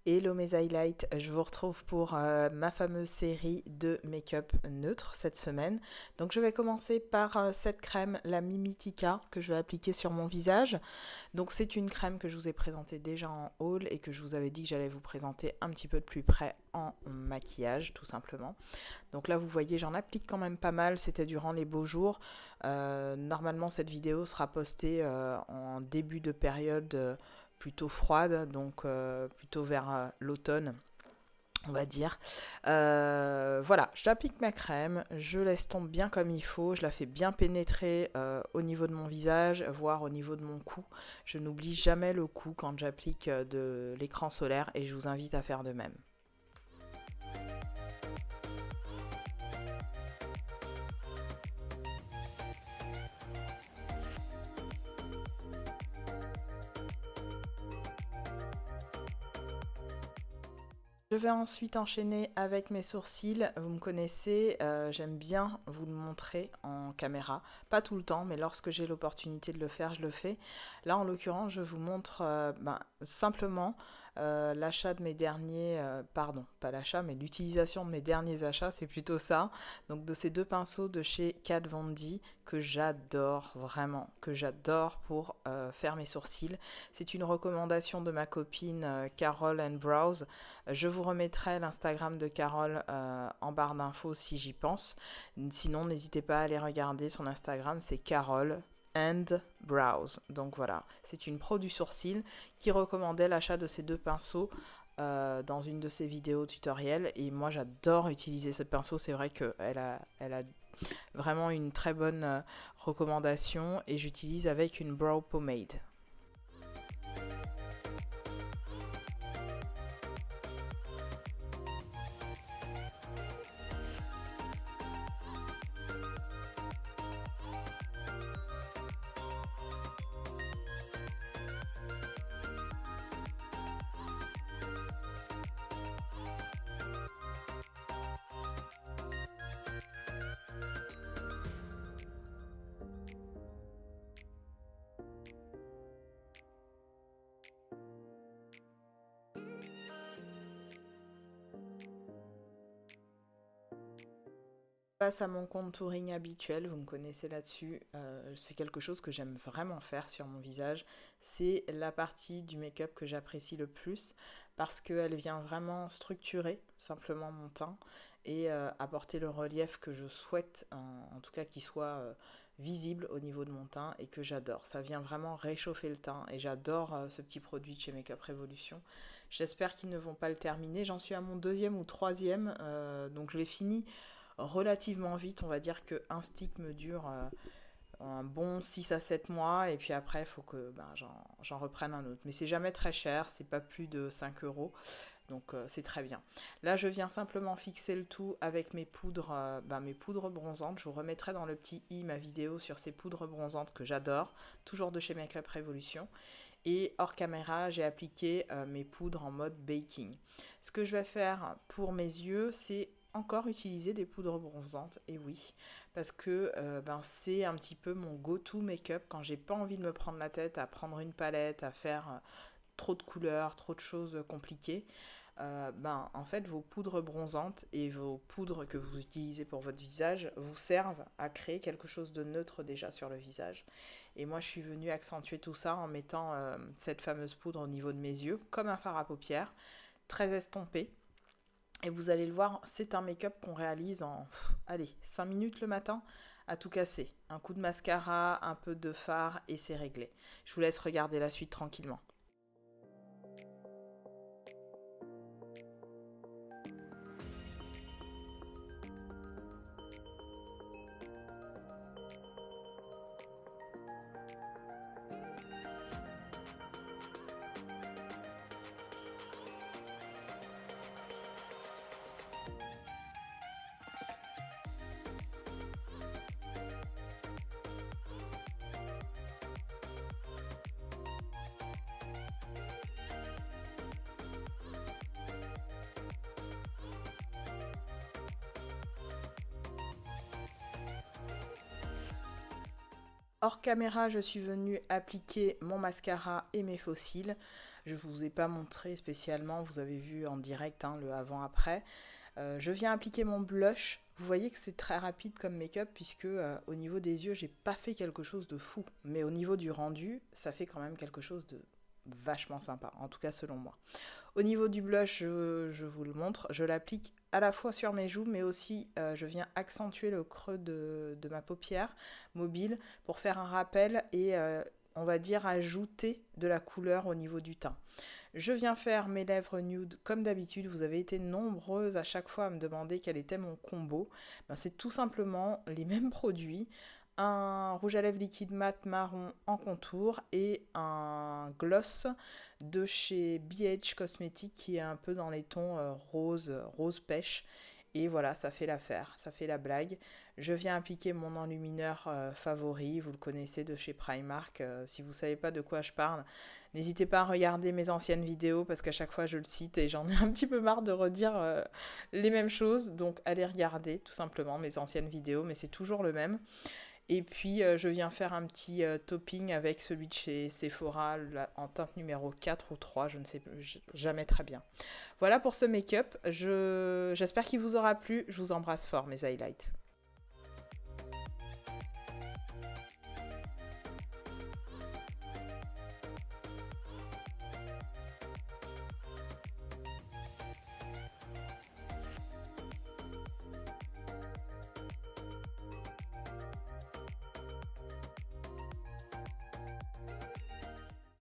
Hello mes highlights, je vous retrouve pour ma fameuse série de make-up neutre cette semaine. Donc je vais commencer par cette crème, la Mimitica, que je vais appliquer sur mon visage. Donc c'est une crème que je vous ai présentée déjà en haul et que je vous avais dit que j'allais vous présenter un petit peu de plus près en maquillage tout simplement. Donc là vous voyez j'en applique quand même pas mal, c'était durant les beaux jours. Normalement cette vidéo sera postée en début de période plutôt froide, donc plutôt vers l'automne, on va dire. Voilà, j'applique ma crème, je laisse tomber bien comme il faut, je la fais bien pénétrer au niveau de mon visage, voire au niveau de mon cou. Je n'oublie jamais le cou quand j'applique de l'écran solaire et je vous invite à faire de même. Je vais ensuite enchaîner avec mes sourcils. Vous me connaissez, j'aime bien vous le montrer en caméra. Pas tout le temps, mais lorsque j'ai l'opportunité de le faire, je le fais. Là, en l'occurrence, je vous montre simplement l'achat de mes derniers... pardon, pas l'achat, mais l'utilisation de mes derniers achats, c'est plutôt ça. Donc de ces deux pinceaux de chez Kat Von D que j'adore, vraiment, que j'adore pour faire mes sourcils. C'est une recommandation de ma copine Carol and Brows. Je vous remettrai l'Instagram de Carole en barre d'infos si j'y pense. Sinon, n'hésitez pas à aller regarder son Instagram, c'est Carole and Brows. Donc voilà, c'est une pro du sourcil qui recommandait l'achat de ces deux pinceaux dans une de ses vidéos tutoriels. Et moi, j'adore utiliser ce pinceau. C'est vrai qu'elle a vraiment une très bonne recommandation et j'utilise avec une brow pomade. Passe à mon contouring habituel, vous me connaissez là-dessus, c'est quelque chose que j'aime vraiment faire sur mon visage. C'est la partie du make-up que j'apprécie le plus parce qu'elle vient vraiment structurer simplement mon teint et apporter le relief que je souhaite, en tout cas qui soit visible au niveau de mon teint et que j'adore. Ça vient vraiment réchauffer le teint et j'adore ce petit produit de chez Makeup Revolution. J'espère qu'ils ne vont pas le terminer, j'en suis à mon deuxième ou troisième, donc je l'ai fini relativement vite. On va dire qu'un stick me dure un bon 6 à 7 mois et puis après il faut que j'en reprenne un autre. Mais c'est jamais très cher, c'est pas plus de 5 euros. Donc c'est très bien. Là je viens simplement fixer le tout avec mes poudres bronzantes. Je vous remettrai dans le petit i ma vidéo sur ces poudres bronzantes que j'adore, toujours de chez Makeup Revolution. Et hors caméra, j'ai appliqué mes poudres en mode baking. Ce que je vais faire pour mes yeux, c'est encore utiliser des poudres bronzantes, et oui, parce que c'est un petit peu mon go-to make-up quand j'ai pas envie de me prendre la tête à prendre une palette, à faire trop de couleurs, trop de choses compliquées. En fait, vos poudres bronzantes et vos poudres que vous utilisez pour votre visage vous servent à créer quelque chose de neutre déjà sur le visage. Et moi, je suis venue accentuer tout ça en mettant cette fameuse poudre au niveau de mes yeux, comme un fard à paupières, très estompé. Et vous allez le voir, c'est un make-up qu'on réalise en, allez, 5 minutes le matin, à tout casser. Un coup de mascara, un peu de fard et c'est réglé. Je vous laisse regarder la suite tranquillement. Hors caméra, je suis venue appliquer mon mascara et mes faux cils. Je ne vous ai pas montré spécialement, vous avez vu en direct hein, le avant-après. Je viens appliquer mon blush. Vous voyez que c'est très rapide comme make-up puisque au niveau des yeux, j'ai pas fait quelque chose de fou. Mais au niveau du rendu, ça fait quand même quelque chose de vachement sympa, en tout cas selon moi. Au niveau du blush, je vous le montre, je l'applique à la fois sur mes joues, mais aussi je viens accentuer le creux de ma paupière mobile pour faire un rappel et on va dire ajouter de la couleur au niveau du teint. Je viens faire mes lèvres nude comme d'habitude. Vous avez été nombreuses à chaque fois à me demander quel était mon combo. Ben, c'est tout simplement les mêmes produits. Un rouge à lèvres liquide mat marron en contour et un gloss de chez BH Cosmetics qui est un peu dans les tons rose pêche. Et voilà, ça fait l'affaire, ça fait la blague. Je viens appliquer mon enlumineur favori, vous le connaissez de chez Primark. Si vous ne savez pas de quoi je parle, n'hésitez pas à regarder mes anciennes vidéos parce qu'à chaque fois je le cite et j'en ai un petit peu marre de redire les mêmes choses. Donc allez regarder tout simplement mes anciennes vidéos, mais c'est toujours le même. Et puis je viens faire un petit topping avec celui de chez Sephora en teinte numéro 4 ou 3, je ne sais jamais très bien. Voilà pour ce make-up, j'espère qu'il vous aura plu, je vous embrasse fort mes highlights.